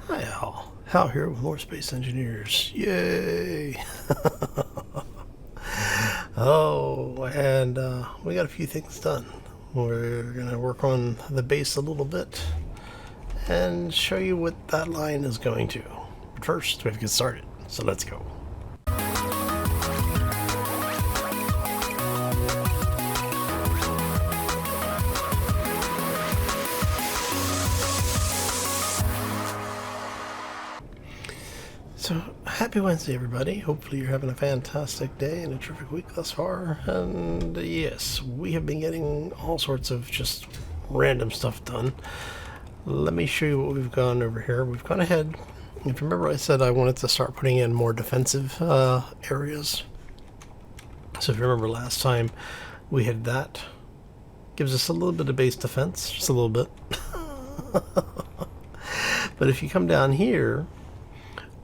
Hi Hal. Hal here with more Space Engineers. Yay! Oh, and we got a few things done. We're going to work on the base a little bit and show you what that line is going to. But first, we have to get started, so let's go. So, happy Wednesday, everybody. Hopefully you're having a fantastic day and a terrific week thus far. And yes, we have been getting all sorts of just random stuff done. Let me show you what we've gone over here. We've gone ahead. If you remember, I said I wanted to start putting in more defensive areas. So if you remember last time, we had that. Gives us a little bit of base defense, just a little bit. But if you come down here,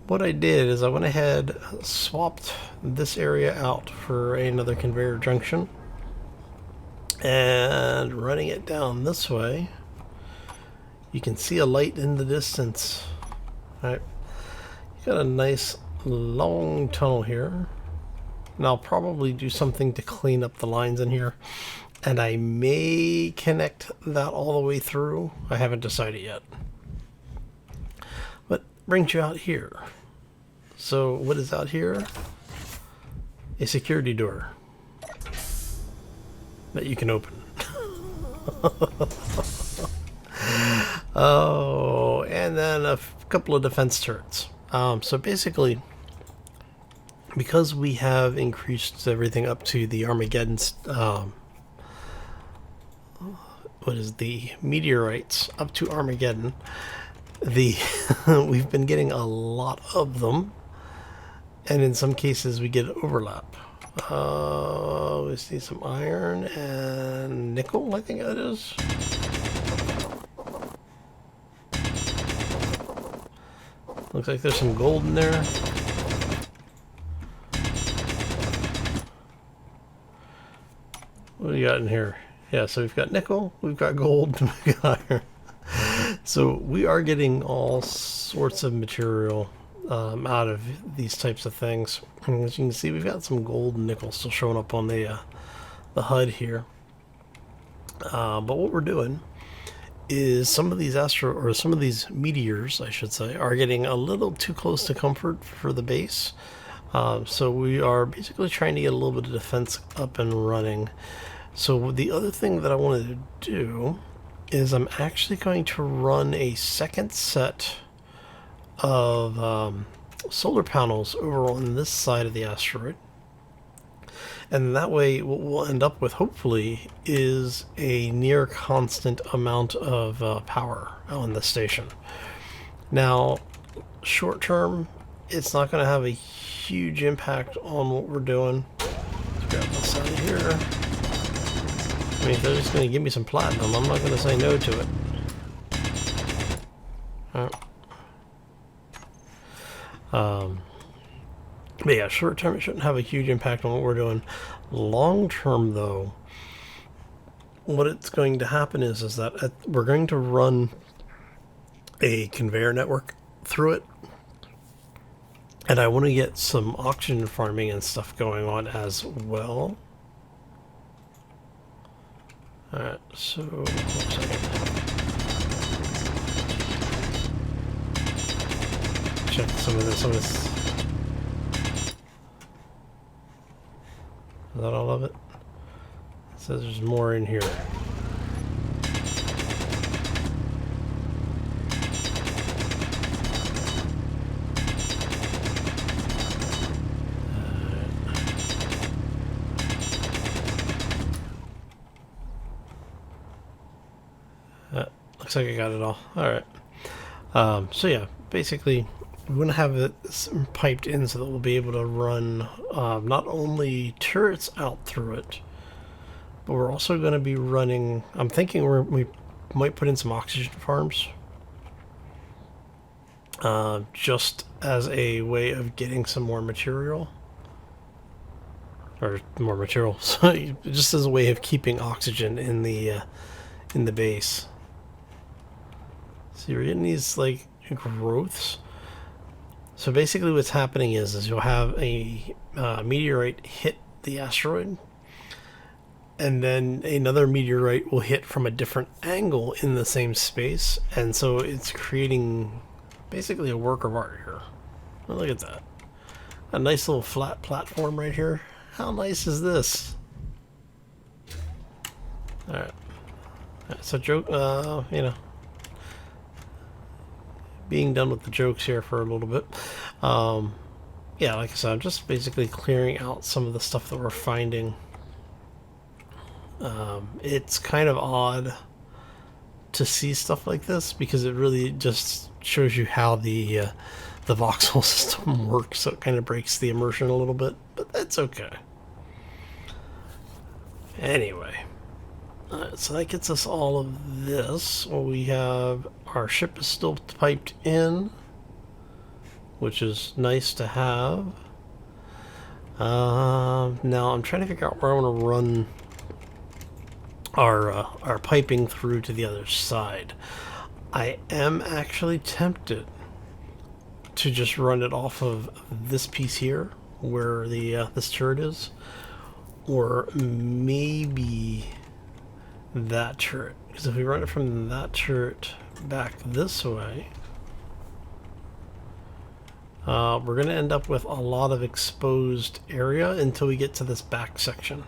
what I did is I went ahead, swapped this area out for another conveyor junction, and running it down this way, you can see a light in the distance. All right, you got a nice long tunnel here, and I'll probably do something to clean up the lines in here, and I may connect that all the way through. I haven't decided yet. Brings you out here. So what is out here? A security door that you can open. Oh, and then a couple of defense turrets. So basically, because we have increased everything up to the Armageddon, what is the meteorites up to Armageddon, we've been getting a lot of them, and in some cases we get overlap. We see some iron and nickel, I think that is. Looks like there's some gold in there. What do you got in here? Yeah, so we've got nickel, we've got gold, we've got iron. So we are getting all sorts of material out of these types of things. And as you can see, we've got some gold and nickel still showing up on the HUD here. But what we're doing is some of these meteors, I should say, are getting a little too close to comfort for the base. So we are basically trying to get a little bit of defense up and running. So the other thing that I wanted to do is I'm actually going to run a second set of solar panels over on this side of the asteroid, and that way what we'll end up with hopefully is a near constant amount of power on the station. Now short term it's not going to have a huge impact on what we're doing. Let's grab this out of here. I mean, if they're just going to give me some platinum, I'm not going to say no to it. But yeah, short term it shouldn't have a huge impact on what we're doing. Long term though, what it's going to happen is that we're going to run a conveyor network through it. And I want to get some oxygen farming and stuff going on as well. Alright, so, hold on a second. Check some of this. Is that all of it? It says there's more in here. Looks like I got it all. Alright. So yeah, basically we're going to have it piped in so that we'll be able to run not only turrets out through it, but we're also going to be running, I'm thinking we might put in some oxygen farms just as a way of getting some more material. Or more material, so just as a way of keeping oxygen in the base. So you're getting these like growths. So basically what's happening is you'll have a meteorite hit the asteroid, and then another meteorite will hit from a different angle in the same space, and so it's creating basically a work of art here. Oh, look at that. A nice little flat platform right here. How nice is this? Alright. So joke, you know, being done with the jokes here for a little bit. Yeah, like I said, I'm just basically clearing out some of the stuff that we're finding. It's kind of odd to see stuff like this because it really just shows you how the voxel system works, so it kind of breaks the immersion a little bit, but that's okay. Anyway, so that gets us all of this. Well, we have our ship is still piped in, which is nice to have. Now I'm trying to figure out where I want to run our piping through to the other side. I am actually tempted to just run it off of this piece here where the this turret is, or maybe that turret, because if we run it from that turret back this way, we're going to end up with a lot of exposed area until we get to this back section.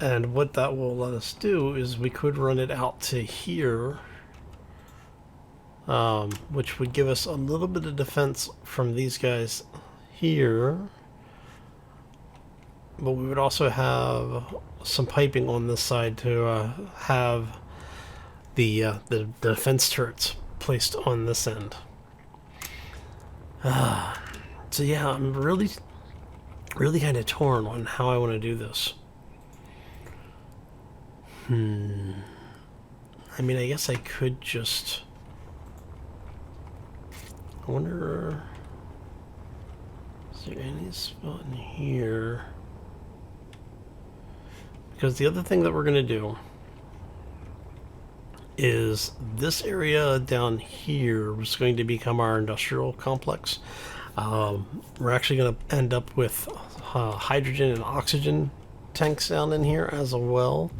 And what that will let us do is we could run it out to here, which would give us a little bit of defense from these guys here. But we would also have some piping on this side to have the defense turrets placed on this end. So yeah, I'm really kind of torn on how I want to do this. I mean, I guess I could just... I wonder... Is there any spot in here? Because the other thing that we're going to do is this area down here is going to become our industrial complex. We're actually going to end up with hydrogen and oxygen tanks down in here as well.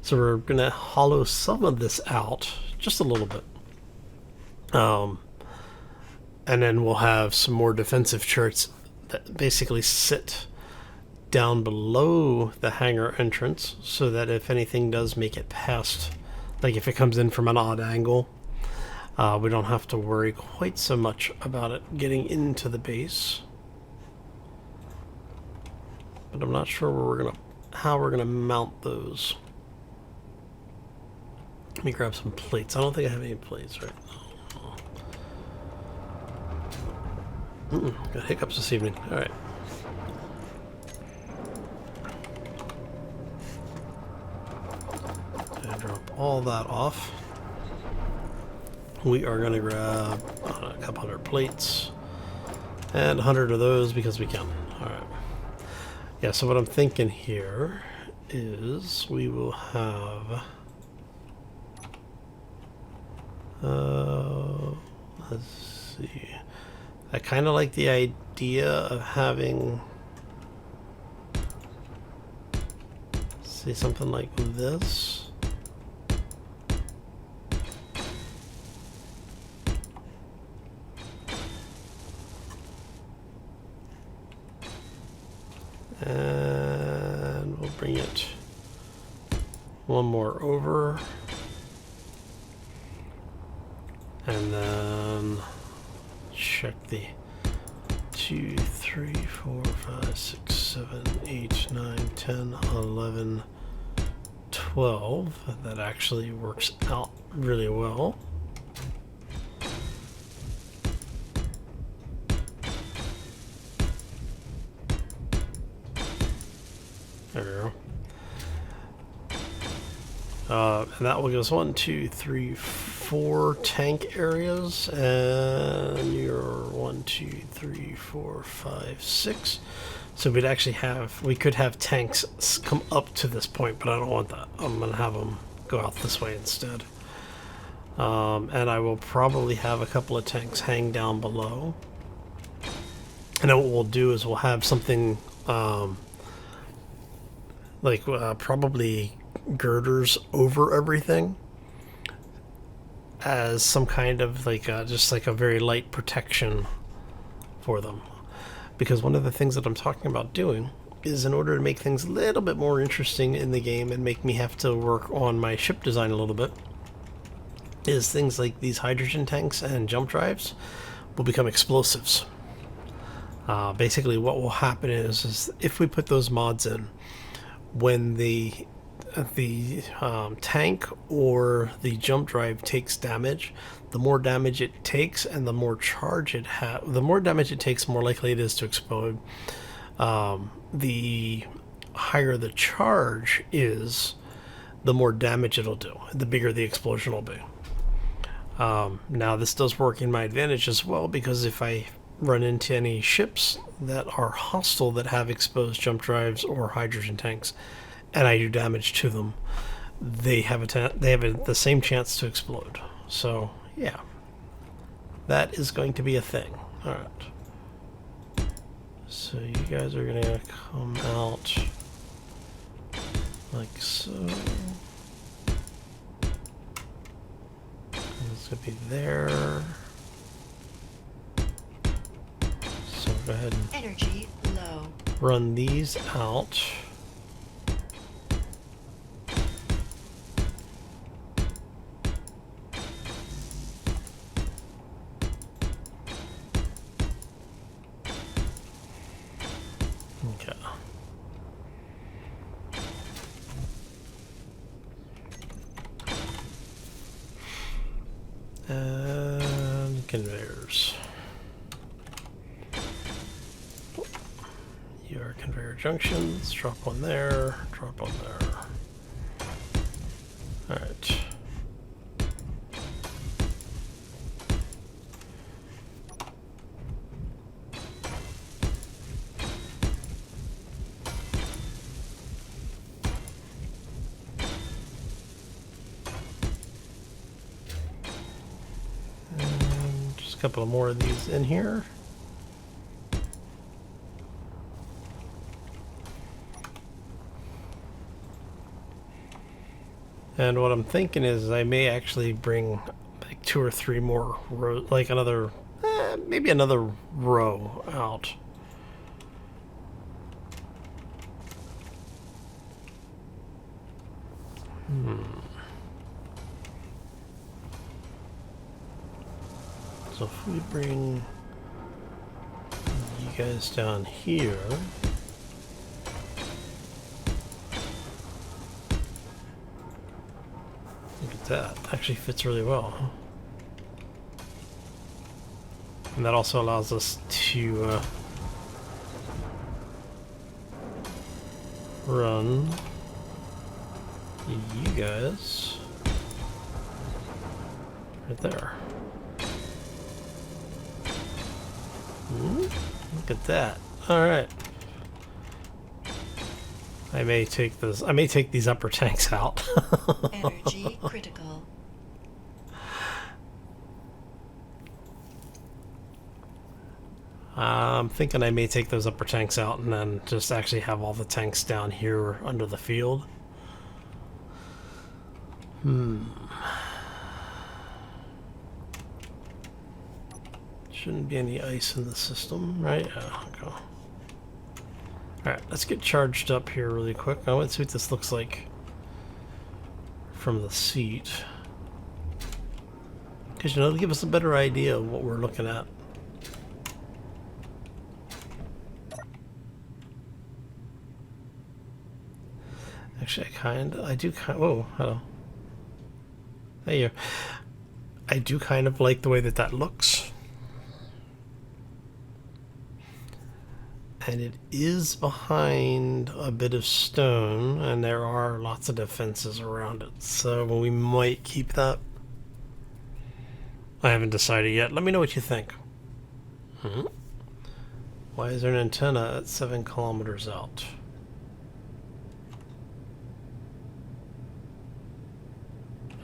So we're going to hollow some of this out, just a little bit. And then we'll have some more defensive turrets that basically sit down below the hangar entrance, so that if anything does make it past, like if it comes in from an odd angle, we don't have to worry quite so much about it getting into the base. But I'm not sure where how we're gonna mount those. Let me grab some plates. I don't think I have any plates right now. Got hiccups this evening. All right. And drop all that off. We are going to grab a couple hundred plates and 100 of those because we can. All right. Yeah, so what I'm thinking here is we will have... let's see. I kind of like the idea of having, say, something like this. And we'll bring it one more over. And then check the 2, 3, 4, 5, 6, 7, 8, 9, 10, 11, 12. That actually works out really well. There we go. And that will give us 1, 2, 3, 4 tank areas, and your 1, 2, 3, 4, 5, 6. So we could have tanks come up to this point, but I don't want that. I'm gonna have them go out this way instead. And I will probably have a couple of tanks hang down below. And then what we'll do is we'll have something like probably girders over everything as some kind of like just like a very light protection for them. Because one of the things that I'm talking about doing is, in order to make things a little bit more interesting in the game and make me have to work on my ship design a little bit, is things like these hydrogen tanks and jump drives will become explosives. Basically what will happen is if we put those mods in, when the tank or the jump drive takes damage, the more damage it takes and the more charge it has, the more damage it takes, more likely it is to explode. The higher the charge is, the more damage it'll do, the bigger the explosion will be. Now this does work in my advantage as well, because if I run into any ships that are hostile that have exposed jump drives or hydrogen tanks, and I do damage to them, they have the same chance to explode. So yeah, that is going to be a thing. All right. So you guys are gonna come out like so. It's gonna be there. So go ahead and energy low. Run these out. Okay. And conveyors. Your conveyor junctions, drop one there, drop one there. Alright. And just a couple of more of these in here. And what I'm thinking is I may actually bring like 2 or 3 more rows, like another, maybe another row out. So if we bring you guys down here. That actually fits really well. And that also allows us to run you guys right there. Look at that. Alright. I may take these upper tanks out. Energy critical. I'm thinking I may take those upper tanks out and then just actually have all the tanks down here under the field. Shouldn't be any ice in the system, right? Yeah, okay. Alright, let's get charged up here really quick. I want to see what this looks like from the seat. Because, you know, it'll give us a better idea of what we're looking at. Actually, whoa, hello. There you go. I do kind of like the way that looks. And it is behind a bit of stone, and there are lots of defenses around it. So we might keep that. I haven't decided yet. Let me know what you think. Why is there an antenna at 7 kilometers out?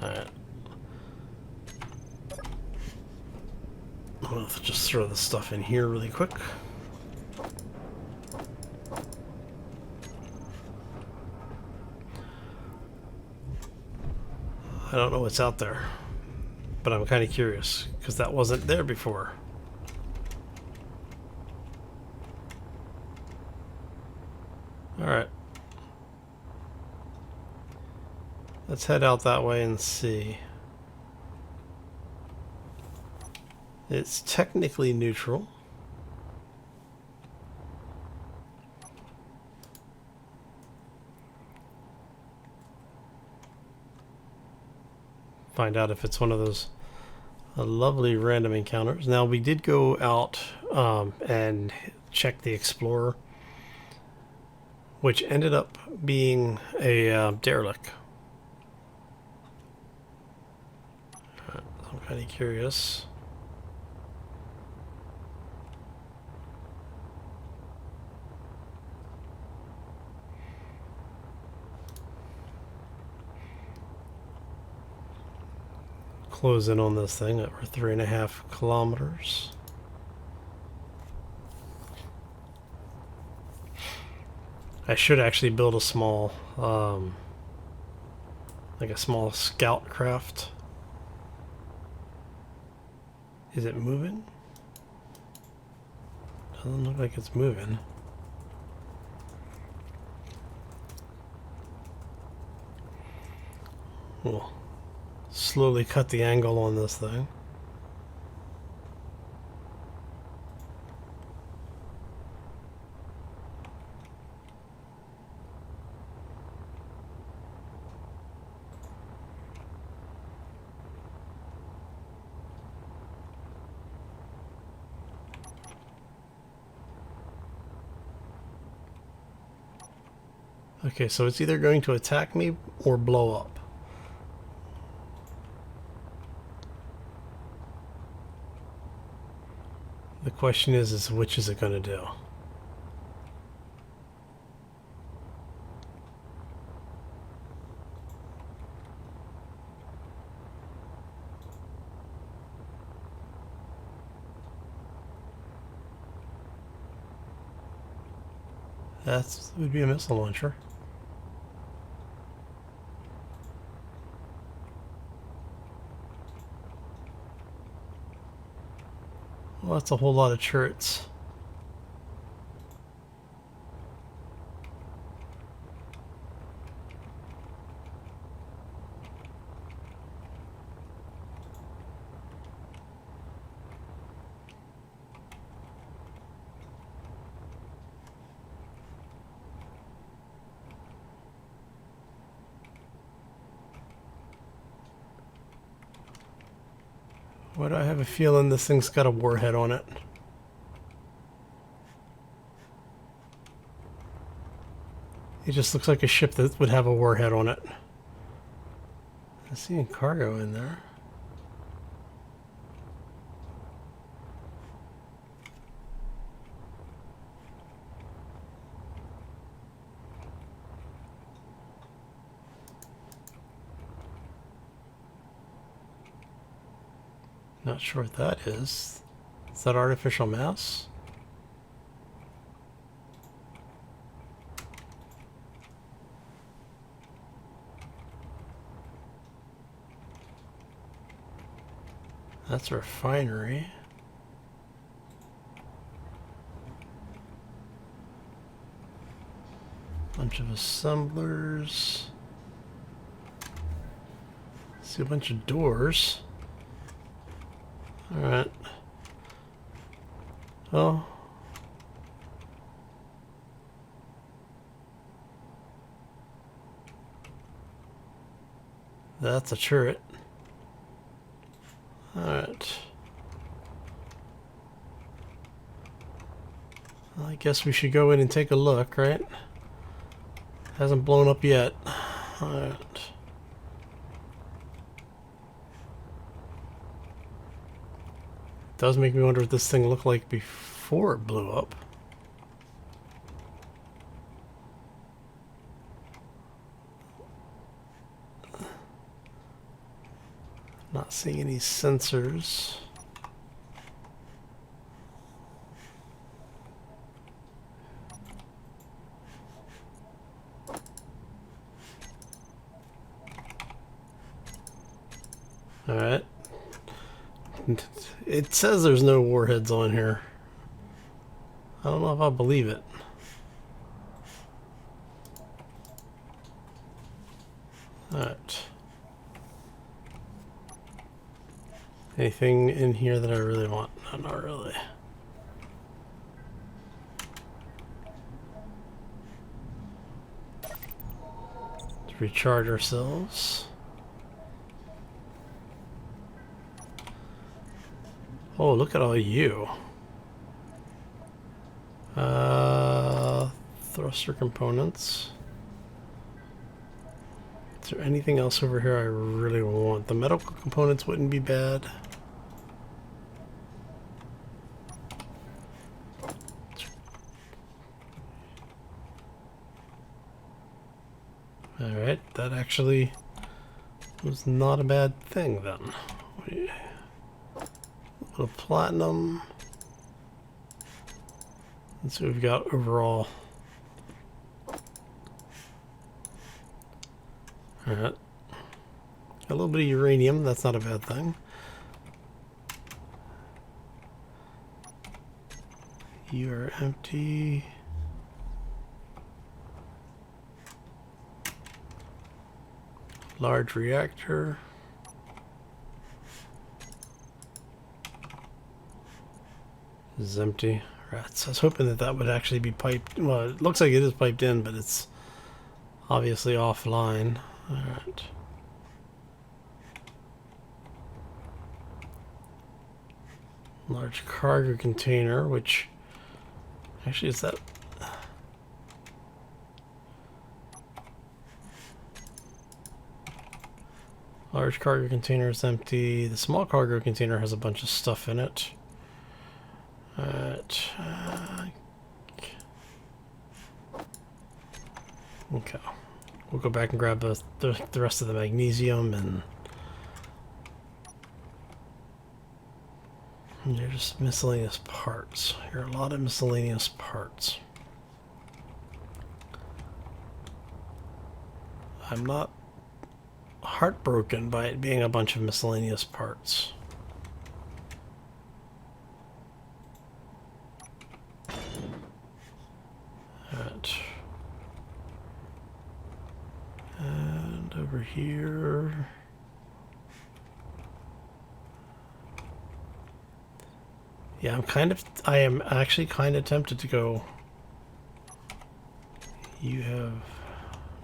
Alright. I'll have to just throw this stuff in here really quick. I don't know what's out there, but I'm kind of curious because that wasn't there before. Alright. Let's head out that way and see. It's technically neutral. Find out if it's one of those lovely random encounters. Now, we did go out and check the Explorer, which ended up being a derelict. I'm kind of curious. Close in on this thing at 3.5 kilometers. I should actually build a small, like a small scout craft. Is it moving? Doesn't look like it's moving. We'll slowly cut the angle on this thing. Okay, so it's either going to attack me or blow up. The question is which is it going to do? That would be a missile launcher. Well, that's a whole lot of turrets. Why do I have a feeling this thing's got a warhead on it? It just looks like a ship that would have a warhead on it. I see a cargo in there. Not sure what that is. Is that artificial mass? That's a refinery. Bunch of assemblers. See a bunch of doors. Alright. Oh. That's a turret. Alright. Well, I guess we should go in and take a look, right? Hasn't blown up yet. Alright. Does make me wonder what this thing looked like before it blew up. Not seeing any sensors. Alright. It says there's no warheads on here. I don't know if I believe it. Alright. Anything in here that I really want? No, not really. Let's recharge ourselves. Oh, look at all you. Thruster components. Is there anything else over here I really want? The medical components wouldn't be bad. Alright, that actually was not a bad thing then. A little of platinum. Let's see what we've got overall. Alright. A little bit of uranium, that's not a bad thing. You are empty. Large reactor. This is empty. Rats. I was hoping that that would actually be piped. Well, it looks like it is piped in, but it's obviously offline. Alright. Large cargo container, which actually is that. Large cargo container is empty. The small cargo container has a bunch of stuff in it. Alright. Okay. We'll go back and grab the rest of the magnesium, and they're just miscellaneous parts. There are a lot of miscellaneous parts. I'm not heartbroken by it being a bunch of miscellaneous parts. Alright. And over here. Yeah, I am actually kind of tempted to go. You have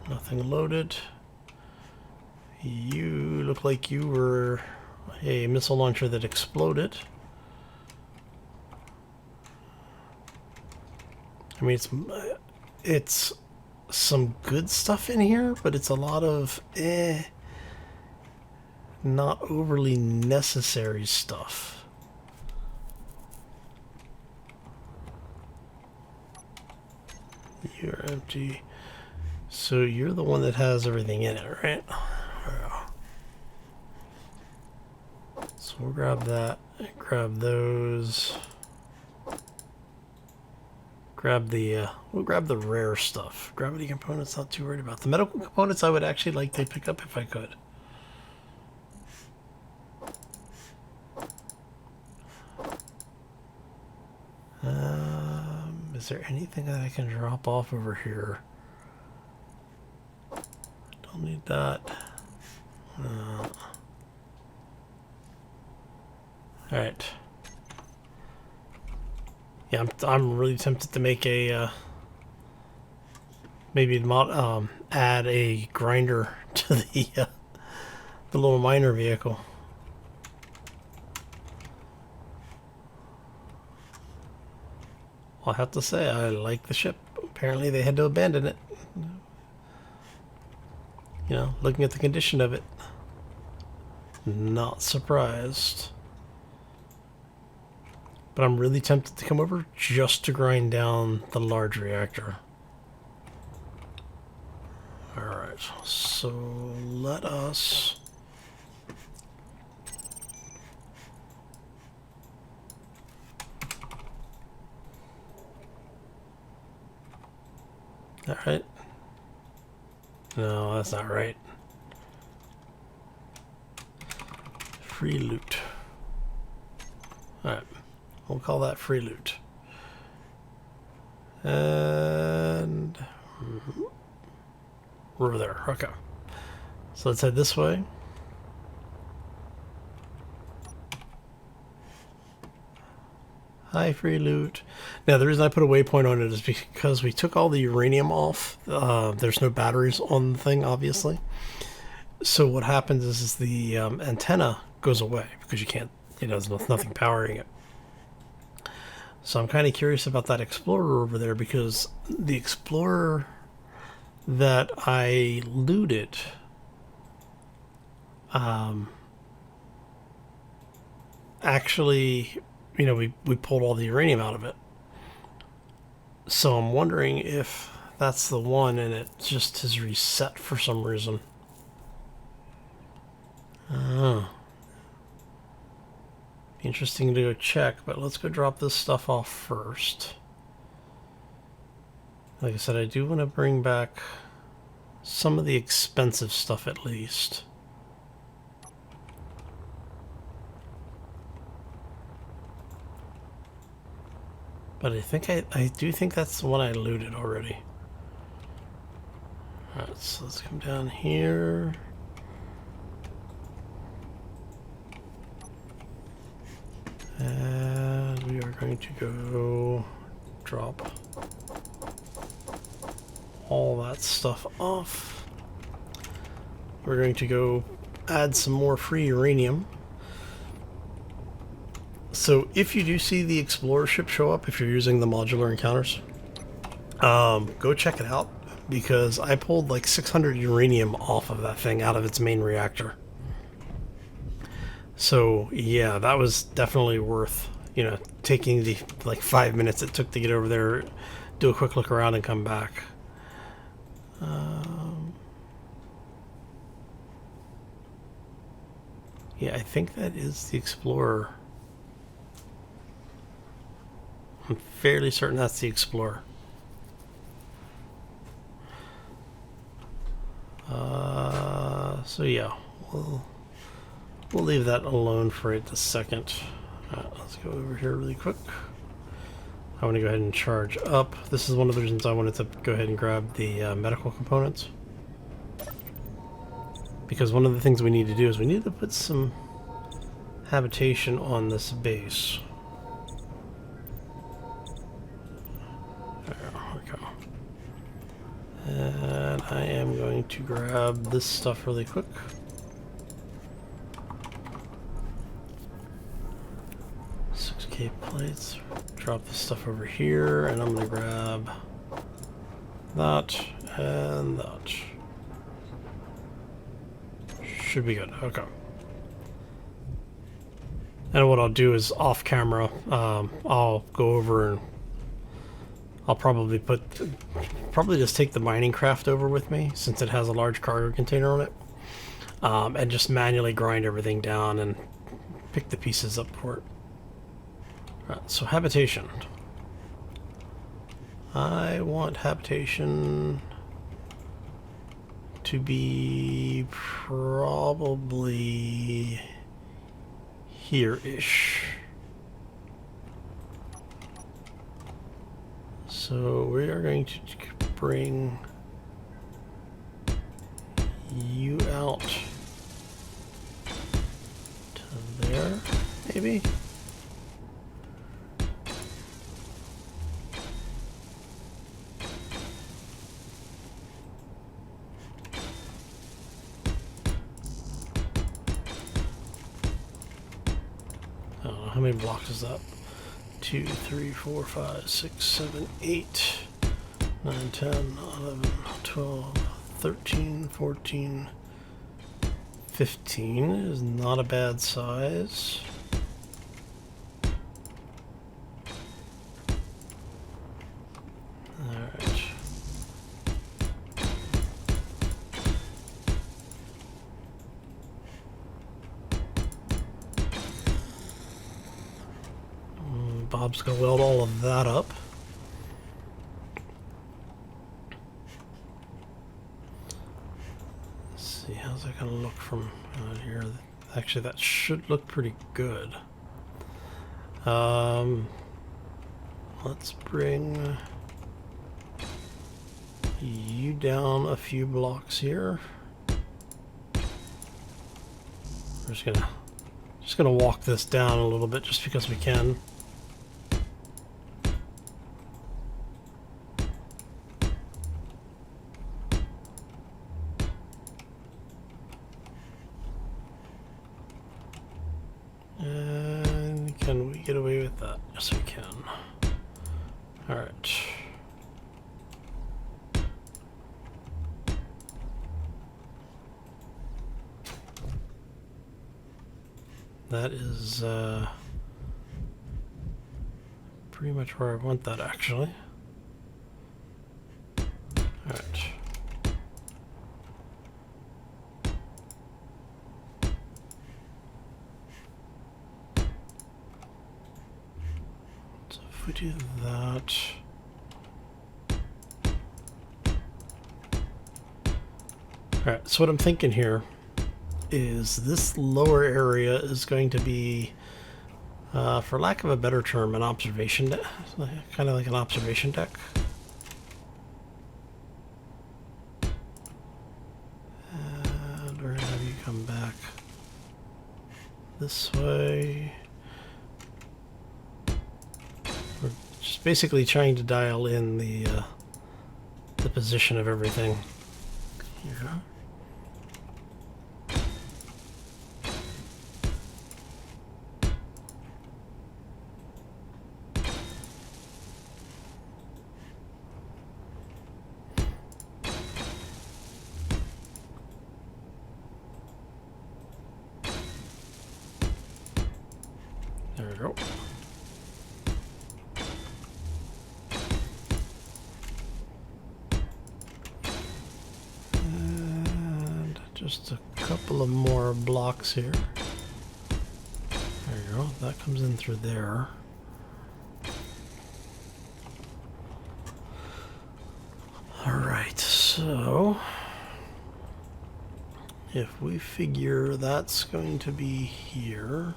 nothing loaded. You look like you were a missile launcher that exploded. I mean, it's some good stuff in here, but it's a lot of not overly necessary stuff. You're empty. So you're the one that has everything in it, right? So we'll grab that, grab those, grab the, we'll grab the rare stuff. Gravity components, not too worried about. The medical components I would actually like to pick up if I could. Is there anything that I can drop off over here? Don't need that. Alright. Yeah, I'm really tempted to make a maybe add a grinder to the little miner vehicle. I'll have to say I like the ship. Apparently they had to abandon it. You know, looking at the condition of it, not surprised. But I'm really tempted to come over just to grind down the large reactor. Alright, so let us... Alright. No, that's not right. free loot. Alright, we'll call that free loot. And we're over there. Okay. So let's head this way. Hi, free loot. Now, the reason I put a waypoint on it is because we took all the uranium off. There's no batteries on the thing, obviously. So what happens is the antenna goes away because you can't, there's nothing powering it. So I'm kind of curious about that Explorer over there, because the Explorer that I looted actually, we pulled all the uranium out of it. So I'm wondering if that's the one and it just has reset for some reason. Interesting to go check, but let's go drop this stuff off first. Like I said, I do want to bring back some of the expensive stuff at least. But I think I do think that's the one I looted already. Alright, so let's come down here. And we are going to go drop all that stuff off. We're going to go add some more free uranium. So if you do see the Explorer ship show up, if you're using the modular encounters, go check it out, because I pulled like 600 uranium off of that thing out of its main reactor. So yeah, that was definitely worth, taking the like 5 minutes it took to get over there, do a quick look around and come back. Yeah, I think that is the Explorer. I'm fairly certain that's the Explorer. So yeah, we'll leave that alone for it a second. Let's go over here really quick. I want to go ahead and charge up. This is one of the reasons I wanted to go ahead and grab the medical components. Because one of the things we need to do is we need to put some habitation on this base. There we go. And I am going to grab this stuff really quick. Plates. Drop this stuff over here, and I'm going to grab that and that. Should be good. Okay. And what I'll do is off camera, I'll go over and I'll probably just take the mining craft over with me, since it has a large cargo container on it, and just manually grind everything down and pick the pieces up for it. Right, so habitation. I want habitation to be probably here-ish. So we are going to bring you out to there, maybe? How many blocks is that? 2, 3, 4, 5, 6, 7, 8, 9, 10, 11, 12, 13, 14, 15 is not a bad size. Alright. Bob's gonna weld all of that up. Let's see, how's that gonna look from out here? Actually, that should look pretty good. Let's bring you down a few blocks here. We're just gonna walk this down a little bit just because we can. And can we get away with that? Yes, we can. All right. That is pretty much where I want that, actually. All right. So if we do that. All right, so what I'm thinking here is this lower area is going to be, for lack of a better term, an observation deck, kind of like an observation deck. And we're gonna have you come back this way. We're just basically trying to dial in the position of everything. Here. There we go. And just a couple of more blocks here. There you go. That comes in through there. All right, so if we figure that's going to be here.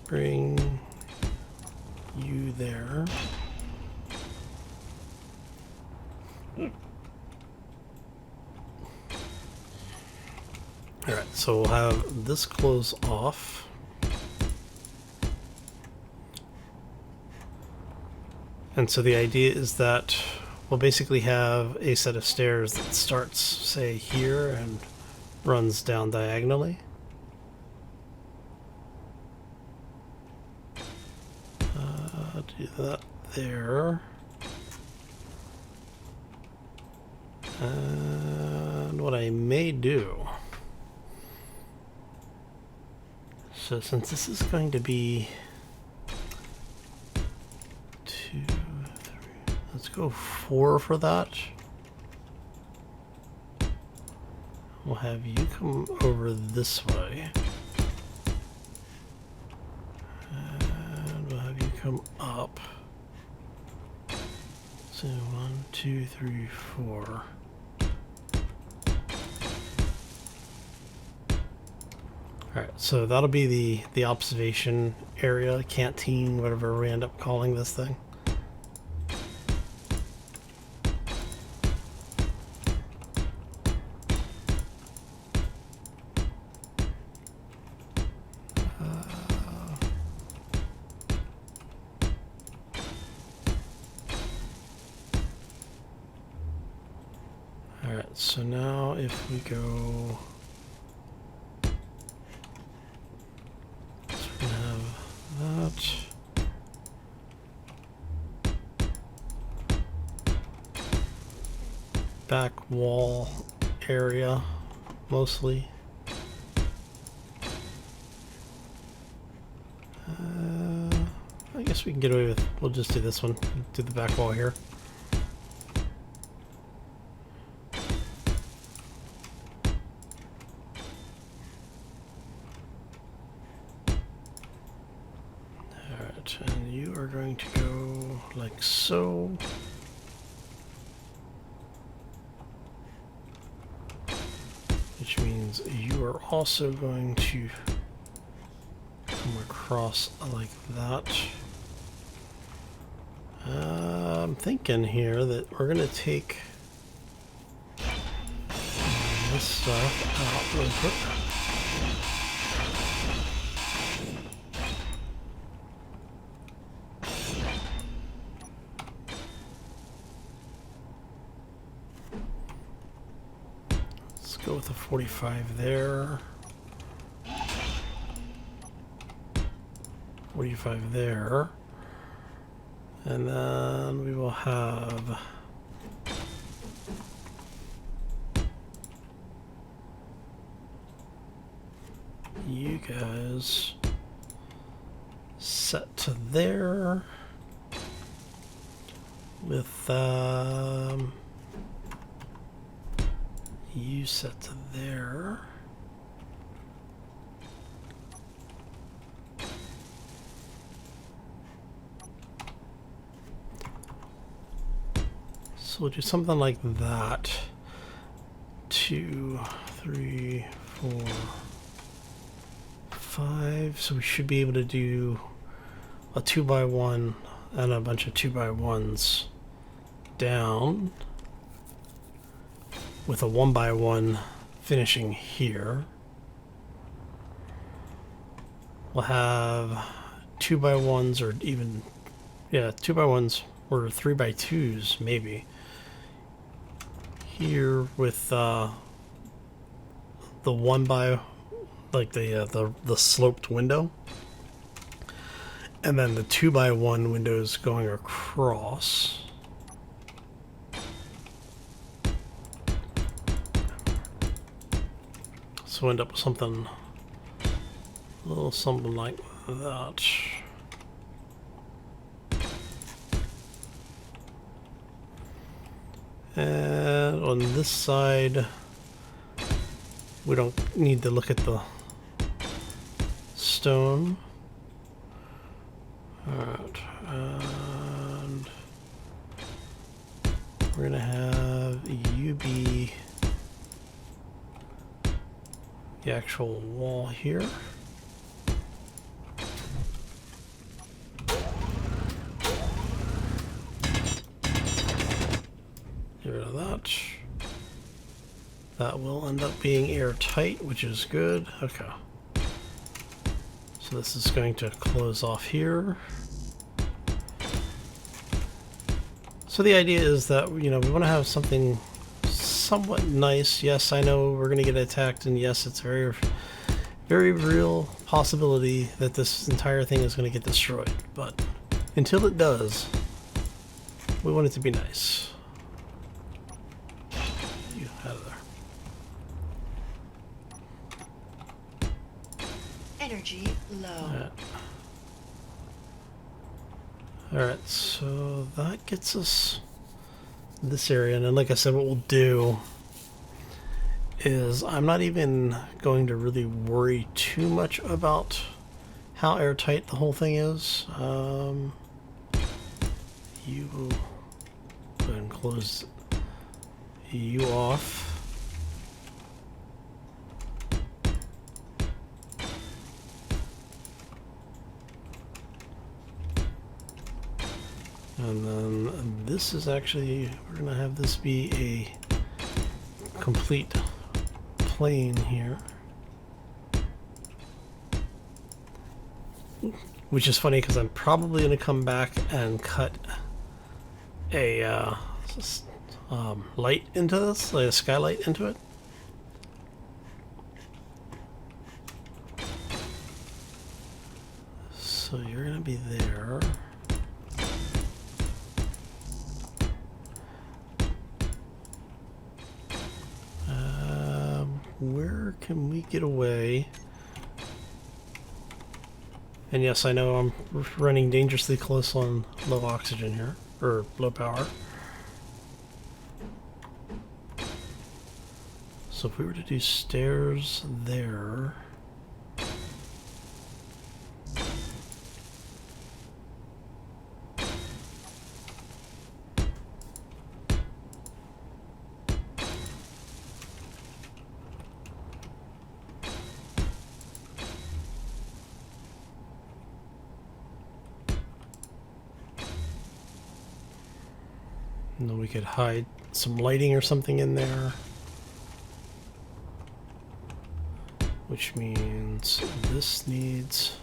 Bring you there. All right, so we'll have this close off. And so the idea is that we'll basically have a set of stairs that starts, say, here and runs down diagonally. Do that there. And what I may do, so since this is going to be 2, 3, let's go 4 for that. We'll have you come over this way. Come up. So 1, 2, 3, 4. Alright, so that'll be the observation area, canteen, whatever we end up calling this thing. Alright, so now if we go, so we have that. Back wall area, mostly. I guess we can get away with, we'll just do this one, do the back wall here. Alright, and you are going to go like so. Which means you are also going to come across like that. I'm thinking here that we're going to take this stuff out real quick. Let's go with a 45 there. 45 there. And then we will have you guys set to there with you set to there. So we'll do something like that. 2, 3, 4, 5. So we should be able to do a 2x1 and a bunch of 2x1s down with a 1x1 finishing here. We'll have 2x1s or even, yeah, 2x1s or 3x2s maybe here with the 1x, like the sloped window, and then the 2x1 windows going across. So end up with something, a little something like that. And on this side, we don't need to look at the stone. Alright, and we're gonna have you be the actual wall here. Get rid of that. That will end up being airtight, which is good. Okay. So this is going to close off here. So the idea is that, you know, we want to have something somewhat nice. Yes, I know we're going to get attacked, and yes, it's a very, very real possibility that this entire thing is going to get destroyed. But until it does, we want it to be nice. You out of there. Energy low. Alright, so that gets us this area, and then like I said, what we'll do is I'm not even going to really worry too much about how airtight the whole thing is. You will go ahead and close you off. And then this is actually, we're going to have this be a complete plane here. Which is funny because I'm probably going to come back and cut a light into this, like a skylight into it. So you're going to be there. Where can we get away? And yes, I know I'm running dangerously close on low oxygen here, or low power. So if we were to do stairs there, And then we could hide some lighting or something in there. Which means this needs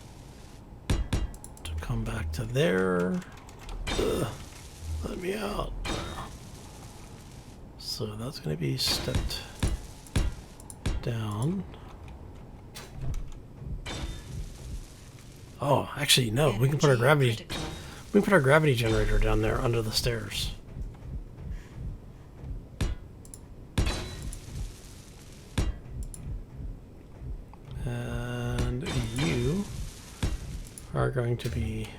to come back to there. Ugh, let me out. So that's going to be stepped down. Oh, actually, no. We can put our gravity. We can put our gravity generator down there under the stairs. And you are going to be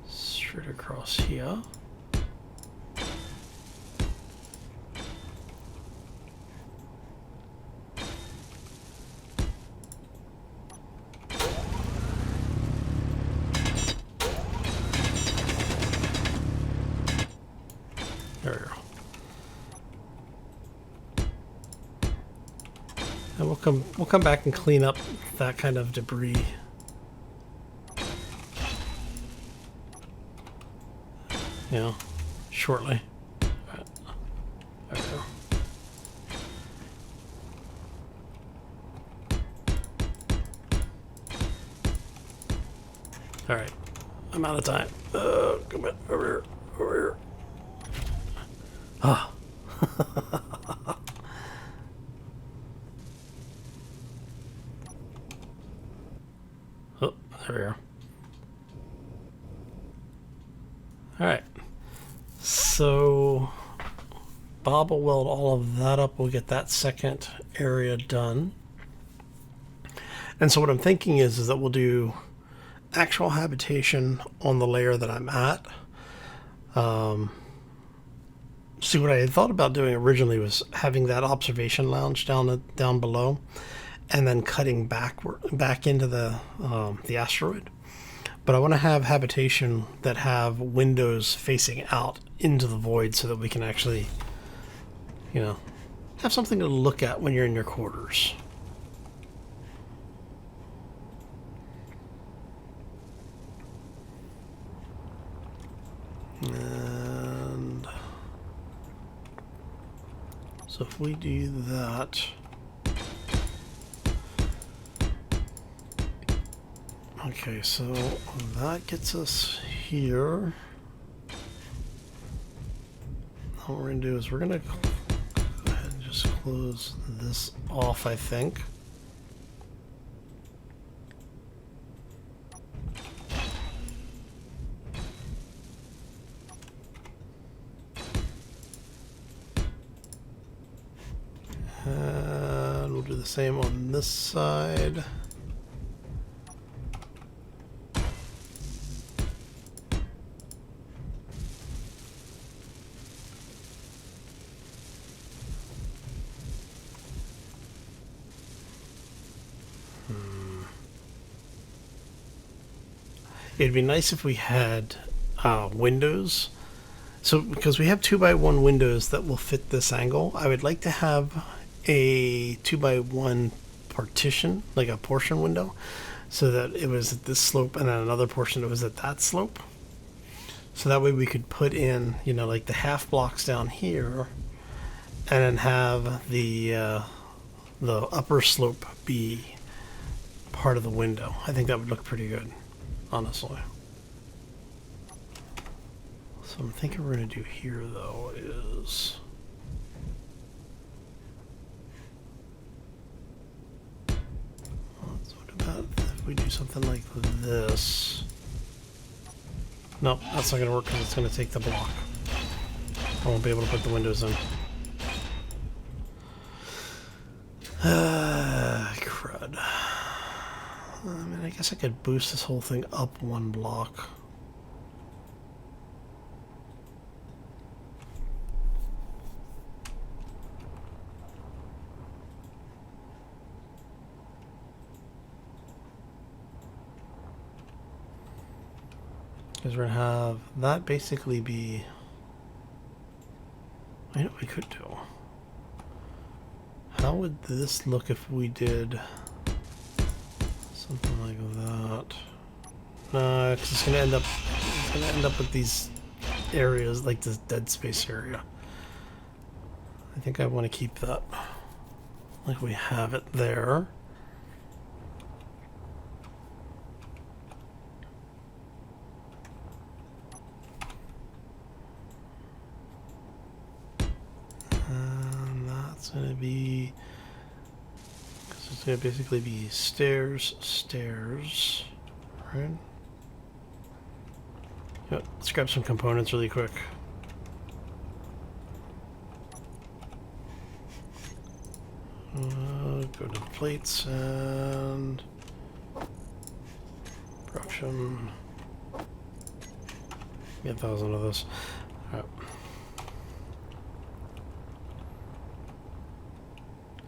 straight across here. There we go. And we'll come back and clean up that kind of debris. You know, shortly. Right. There we go. All right, I'm out of time. Come on, over here, over here. Ah. Oh, there we are. All right. So Bob will weld all of that up. We'll get that second area done. And so what I'm thinking is that we'll do actual habitation on the layer that I'm at. See, what I had thought about doing originally was having that observation lounge down below, and then cutting back into the asteroid. But I want to have habitation that have windows facing out into the void, so that we can actually, you know, have something to look at when you're in your quarters. And so if we do that, okay, so that gets us here. What we're going to do is we're going to go ahead and just close this off, I think. And we'll do the same on this side. It'd be nice if we had windows. So because we have 2x1 windows that will fit this angle, I would like to have a 2x1 partition, like a portion window, so that it was at this slope and then another portion that was at that slope. So that way we could put in, you know, like the half blocks down here, and then have the upper slope be part of the window. I think that would look pretty good, honestly. So I'm thinking we're going to do here, though, is what about if we do something like this? No, that's not going to work because it's going to take the block. I won't be able to put the windows in. Crud. I mean, I guess I could boost this whole thing up one block. Because we're going to have that basically be... I know what we could do. How would this look if we did something like that? No, 'cause it's gonna end up with these areas like this dead space area. I think I want to keep that like we have it there. And that's going to be, because it's going to basically be stairs, stairs, right? Yep, let's grab some components really quick. Go to plates and production. Get 1,000 of this. Alright.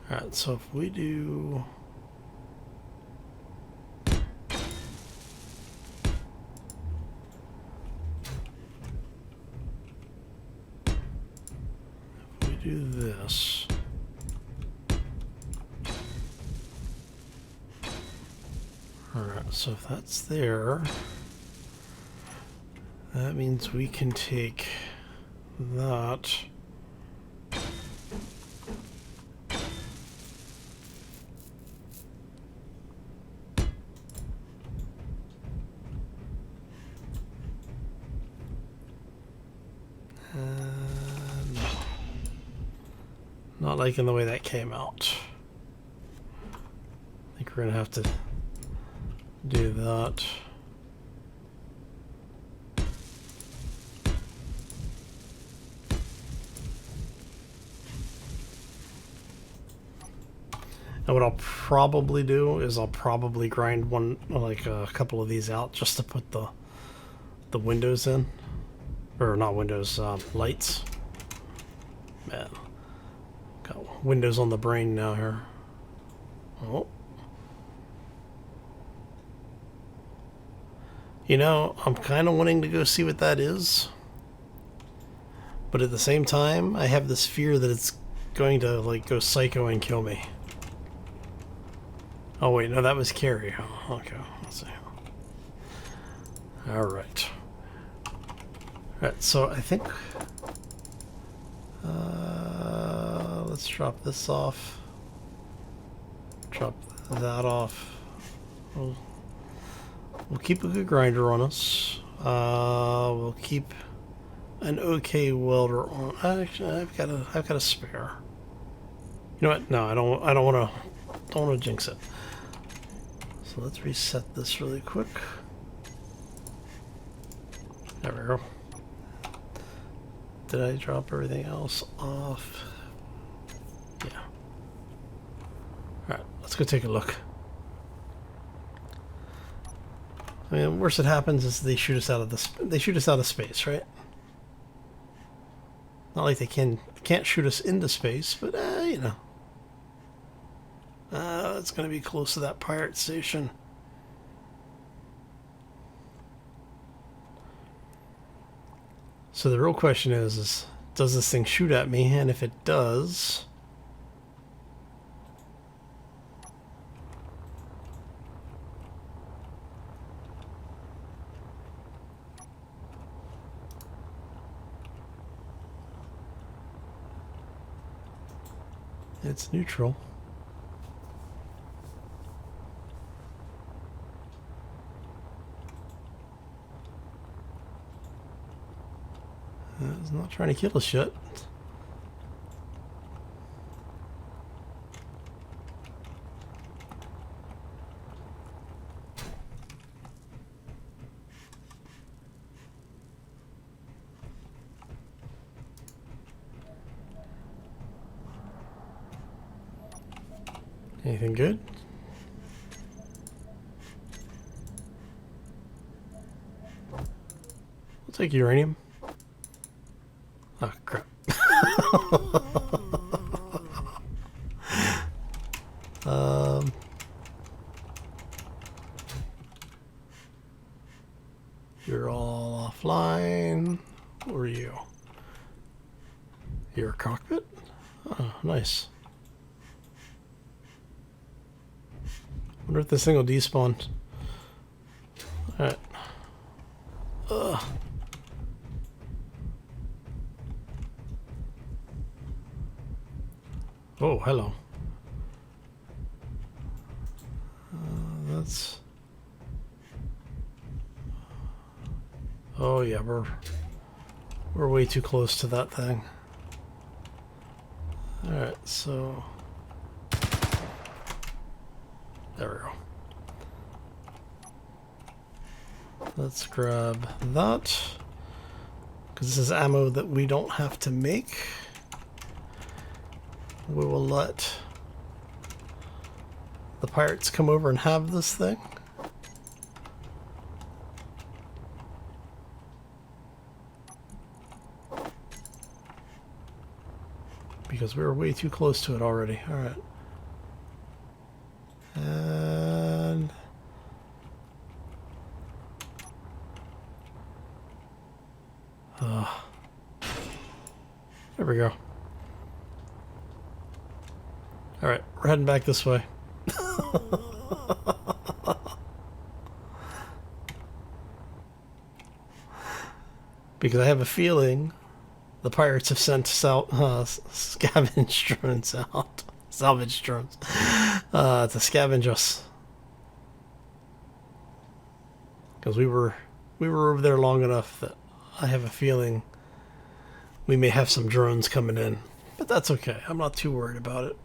Alright, so if we do this. Alright, so if that's there, that means we can take that. Not liking the way that came out. I think we're gonna have to do that. And what I'll probably do is I'll probably grind like a couple of these out just to put the windows in, or not windows, lights. Man, got windows on the brain now here. Oh. You know, I'm kind of wanting to go see what that is. But at the same time, I have this fear that it's going to, like, go psycho and kill me. Oh, wait, no, that was Carrie. Oh, okay, let's see. Alright. Alright, so I think... let's drop this off. Drop that off. We'll keep a good grinder on us. We'll keep an okay welder on. Actually, I've got a spare. You know what? No, I don't want to jinx it. So let's reset this really quick. There we go. Did I drop everything else off? Yeah. All right, let's go take a look. I mean, worst that happens is they shoot us out of space, right? Not like they can't shoot us into space, but you know, it's gonna be close to that pirate station. So the real question is does this thing shoot at me? And if it does, it's neutral. It's not trying to kill us yet. Anything good? We'll take uranium. Oh, crap. You're all offline. Who are you? Your cockpit? Oh, nice. Wonder if this thing will despawn. Alright. Oh, hello. That's... Oh yeah, we're way too close to that thing. Alright, so... There we go. Let's grab that, because this is ammo that we don't have to make. We will let the pirates come over and have this thing. Because we were way too close to it already. Alright. And... there we go. Alright, we're heading back this way. Because I have a feeling the pirates have sent scavenge drones out. Salvage drones. To scavenge us. Because we were over there long enough that I have a feeling we may have some drones coming in. But that's okay. I'm not too worried about it.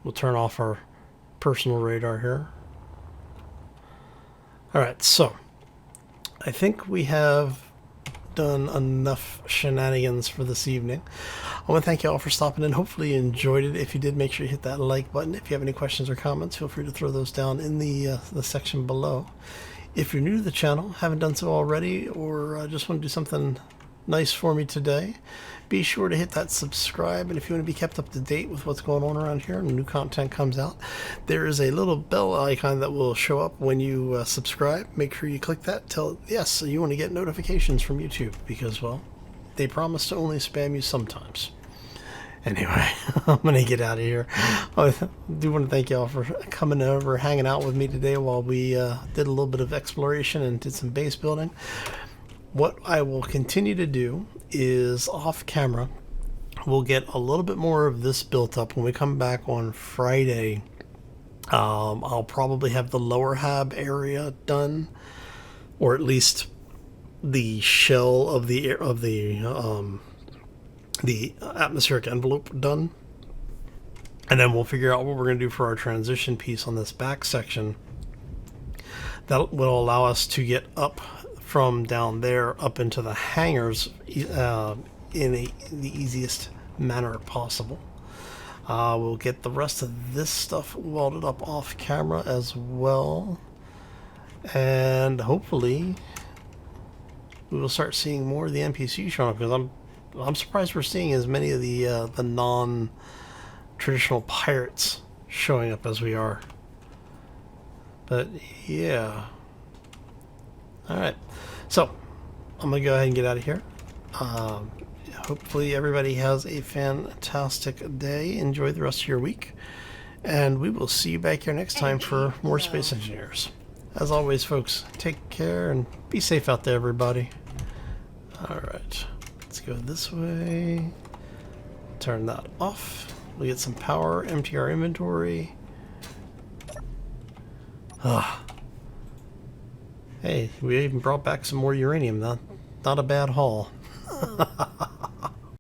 We'll turn off our personal radar here. Alright, so I think we have done enough shenanigans for this evening. I want to thank you all for stopping in. Hopefully you enjoyed it. If you did, make sure you hit that like button. If you have any questions or comments, feel free to throw those down in the section below. If you're new to the channel, haven't done so already, or just want to do something nice for me today, be sure to hit that subscribe. And if you want to be kept up to date with what's going on around here and new content comes out, there is a little bell icon that will show up when you subscribe. Make sure you click that. Yes, you want to get notifications from YouTube, because, well, they promise to only spam you sometimes. Anyway, I'm going to get out of here. I do want to thank you all for coming over, hanging out with me today while we did a little bit of exploration and did some base building. What I will continue to do is, off camera, we'll get a little bit more of this built up when we come back on Friday. I'll probably have the lower hab area done, or at least the shell of the atmospheric envelope done, and then we'll figure out what we're going to do for our transition piece on this back section that will allow us to get up from down there up into the hangars in the easiest manner possible. We'll get the rest of this stuff welded up off camera as well, and hopefully we will start seeing more of the NPCs showing up, because I'm surprised we're seeing as many of the non-traditional pirates showing up as we are. But yeah. Alright. So, I'm going to go ahead and get out of here. Hopefully everybody has a fantastic day. Enjoy the rest of your week. And we will see you back here next time for more Space Engineers. As always, folks, take care and be safe out there, everybody. Alright. Let's go this way. Turn that off. We get some power, empty our inventory. Hey, we even brought back some more uranium. Not a bad haul.